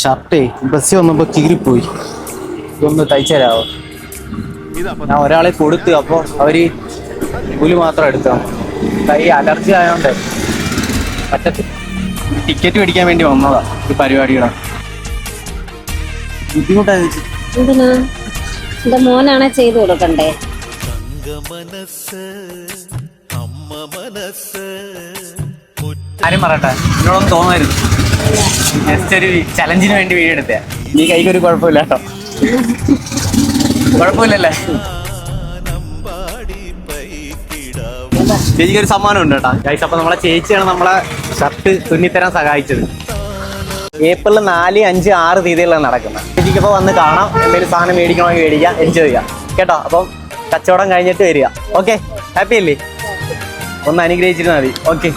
ഷർട്ടേ ബസ്സിൽ വന്നപ്പോൾ കീറിപ്പോയി. ഇതൊന്ന് തയ്ച്ചു തരാമോ? ഞാൻ ഒരാളെ കൊടുത്തു, അപ്പോൾ അവര് പുലി മാത്രം എടുത്താണ്. കൈ അലർജി ആയതുകൊണ്ട് പറ്റത്തില്ല. ടിക്കറ്റ് മേടിക്കാൻ വേണ്ടി വന്നതാ ഈ പരിപാടിയുടെ. ബുദ്ധിമുട്ടായി. എന്തിനാ? എന്റെ മോനാണെ ചെയ്തു കൊടുക്കണ്ടേ? ആരും പറയട്ടെ, എന്നോടൊന്നും തോന്നരുത്. ജസ്റ്റ് ഒരു ചലഞ്ചിന് വേണ്ടി വീഡിയോ എടുത്തേ. ഈ കൈക്കൊരു കുഴപ്പമില്ല കേട്ടോ. കുഴപ്പമില്ലല്ലേ? ചേച്ചിക്കൊരു സമ്മാനം ഉണ്ട് കേട്ടോ ഗൈസ്. അപ്പൊ നമ്മളെ ചേച്ചിയാണ് നമ്മളെ ഷർട്ട് തുന്നിത്തരാൻ സഹായിച്ചത്. ഏപ്രിൽ 4, 5, 6 തീയതികളിലാണ് നടക്കുന്നത്. ചേച്ചിക്ക് ഇപ്പോൾ വന്ന് കാണാം. എന്തെങ്കിലും സാധനം മേടിക്കണമെങ്കിൽ മേടിക്കാം, എൻജോയ് ചെയ്യാം കേട്ടോ. അപ്പം കച്ചവടം കഴിഞ്ഞിട്ട് വരിക. ഓക്കെ, ഹാപ്പി അല്ലേ? ഒന്ന് അനുഗ്രഹിച്ചിരുന്നാൽ മതി. ഓക്കെ.